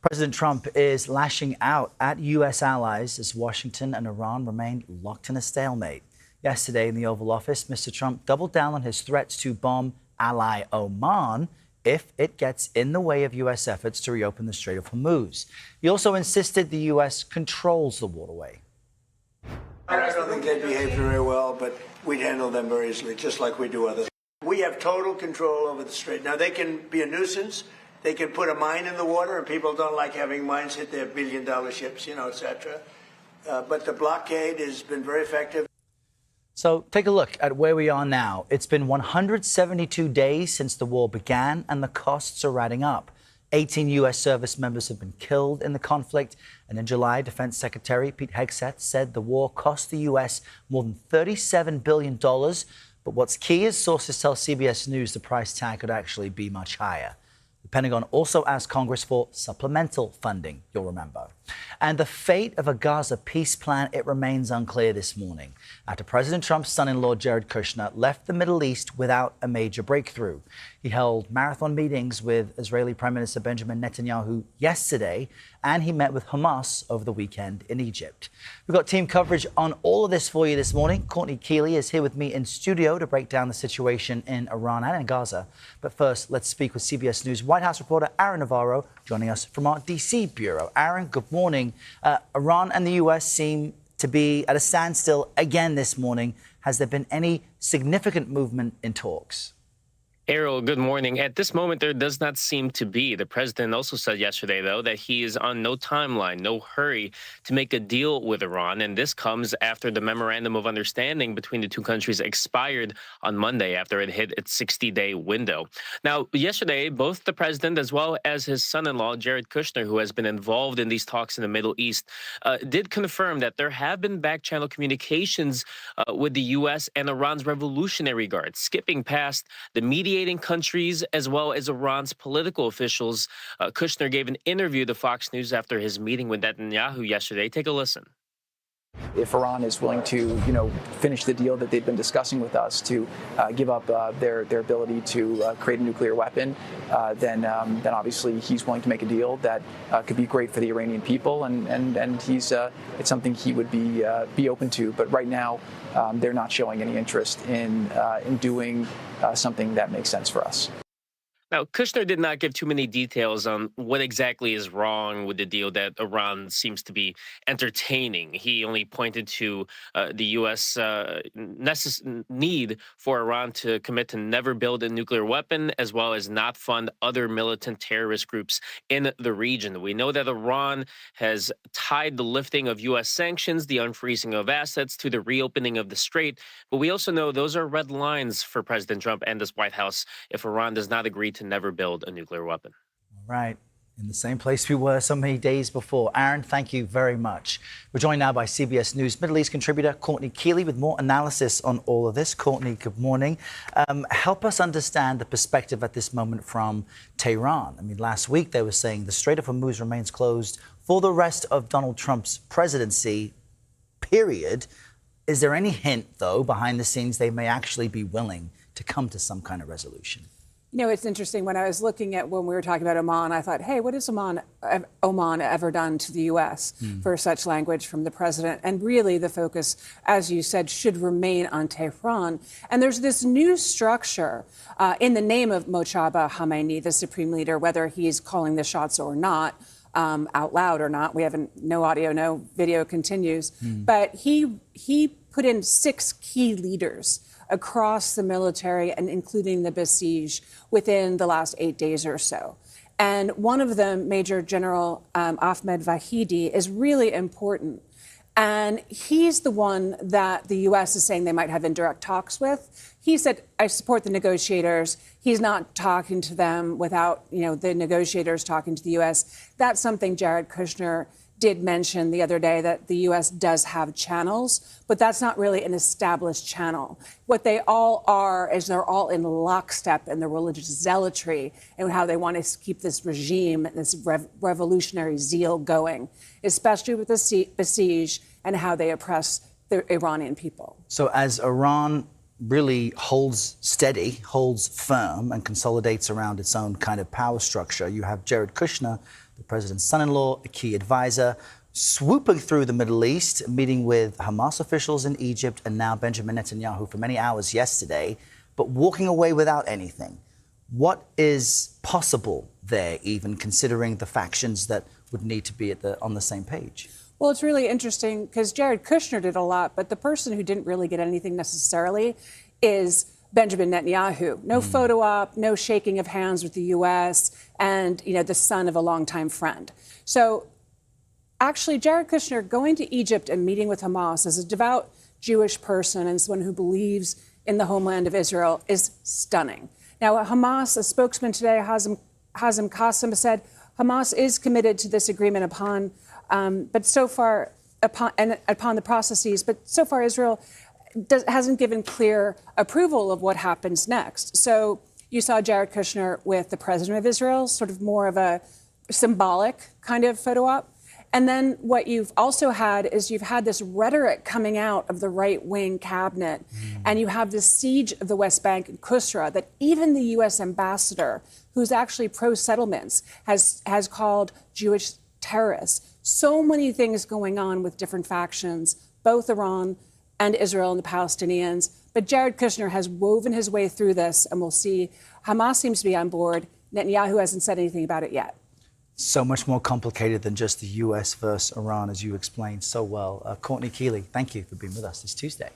President Trump is lashing out at U.S. allies as Washington and Iran remain locked in a stalemate. Yesterday in the Oval Office, Mr. Trump doubled down on his threats to bomb ally Oman if it gets in the way of U.S. efforts to reopen the Strait of Hormuz. He also insisted the U.S. controls the waterway. I don't think they'd behave very well, but we'd handle them very easily, just like we do others. We have total control over the strait. Now, they can be a nuisance. They can put a mine in the water, and people don't like having mines hit their billion-dollar ships, et cetera. But the blockade has been very effective. So take a look at where we are now. It's been 172 days since the war began, and the costs are adding up. 18 U.S. service members have been killed in the conflict. And in July, Defense Secretary Pete Hegseth said the war cost the U.S. more than $37 billion. But what's key is sources tell CBS News the price tag could actually be much higher. The Pentagon also asked Congress for supplemental funding, you'll remember. And the fate of a Gaza peace plan, it remains unclear this morning after President Trump's son-in-law, Jared Kushner, left the Middle East without a major breakthrough. He held marathon meetings with Israeli Prime Minister Benjamin Netanyahu yesterday, and he met with Hamas over the weekend in Egypt. We've got team coverage on all of this for you this morning. Courtney Kealy is here with me in studio to break down the situation in Iran and in Gaza. But first, let's speak with CBS News White House reporter Aaron Navarro, joining us from our D.C. bureau. Aaron, good morning. Iran and the U.S. seem to be at a standstill again this morning. Has there been any significant movement in talks? Errol, good morning. At this moment, there does not seem to be. The president also said yesterday, though, that he is on no timeline, no hurry to make a deal with Iran. And this comes after the memorandum of understanding between the two countries expired on Monday after it hit its 60-day window. Now, yesterday, both the president as well as his son-in-law, Jared Kushner, who has been involved in these talks in the Middle East, did confirm that there have been back-channel communications with the U.S. and Iran's Revolutionary Guard, skipping past the mediating countries as well as Iran's political officials. Kushner gave an interview to Fox News after his meeting with Netanyahu yesterday. Take a listen. If Iran is willing to, finish the deal that they've been discussing with us to give up their ability to create a nuclear weapon, then obviously he's willing to make a deal that could be great for the Iranian people, and he's it's something he would be open to. But right now, they're not showing any interest in doing something that makes sense for us. Now, Kushner did not give too many details on what exactly is wrong with the deal that Iran seems to be entertaining. He only pointed to the U.S. Need for Iran to commit to never build a nuclear weapon, as well as not fund other militant terrorist groups in the region. We know that Iran has tied the lifting of U.S. sanctions, the unfreezing of assets, to the reopening of the strait. But we also know those are red lines for President Trump and this White House if Iran does not agree to never build a nuclear weapon. Right. In the same place we were so many days before. Aaron, thank you very much. We're joined now by CBS News Middle East contributor Courtney Kealy with more analysis on all of this. Courtney, good morning. Help us understand the perspective at this moment from Tehran. I mean, last week they were saying the Strait of Hormuz remains closed for the rest of Donald Trump's presidency, period. Is there any hint, though, behind the scenes they may actually be willing to come to some kind of resolution? It's interesting. When I was looking at when we were talking about Oman, I thought, hey, what has Oman ever done to the U.S. for such language from the president? And really the focus, as you said, should remain on Tehran. And there's this new structure in the name of Mojtaba Khamenei, the supreme leader, whether he's calling the shots or not, out loud or not. We haven't, no audio, no video continues. But he put in 6 key leaders across the military and including the besieged within the last 8 days or so. And one of them, Major General Ahmed Vahidi, is really important. And he's the one that the U.S. is saying they might have indirect talks with. He said, I support the negotiators. He's not talking to them without, the negotiators talking to the U.S. That's something Jared Kushner did mention the other day, that the U.S. does have channels, but that's not really an established channel. What they all are is they're all in lockstep in the religious zealotry and how they want to keep this regime, this revolutionary zeal going, especially with the besieged and how they oppress the Iranian people. So as Iran really holds steady, holds firm, and consolidates around its own kind of power structure, you have Jared Kushner, the president's son-in-law, a key advisor, swooping through the Middle East, meeting with Hamas officials in Egypt and now Benjamin Netanyahu for many hours yesterday, but walking away without anything. What is possible there, even considering the factions that would need to be on the same page? Well, it's really interesting because Jared Kushner did a lot, but the person who didn't really get anything necessarily is Benjamin Netanyahu. No photo op, no shaking of hands with the U.S., and the son of a longtime friend. So actually, Jared Kushner going to Egypt and meeting with Hamas as a devout Jewish person and someone who believes in the homeland of Israel is stunning. Now, Hamas, a spokesman today, Hazem Qasem, said Hamas is committed to this agreement upon the processes, but so far Israel hasn't given clear approval of what happens next. So you saw Jared Kushner with the president of Israel, sort of more of a symbolic kind of photo op. And then what you've also had is you've had this rhetoric coming out of the right-wing cabinet, and you have this siege of the West Bank and Qusra that even the U.S. ambassador, who's actually pro-settlements, has called Jewish terrorists. So many things going on with different factions, both Iran and Israel and the Palestinians. But Jared Kushner has woven his way through this, and we'll see. Hamas seems to be on board. Netanyahu hasn't said anything about it yet. So much more complicated than just the U.S. versus Iran, as you explained so well. Courtney Kealy, thank you for being with us this Tuesday.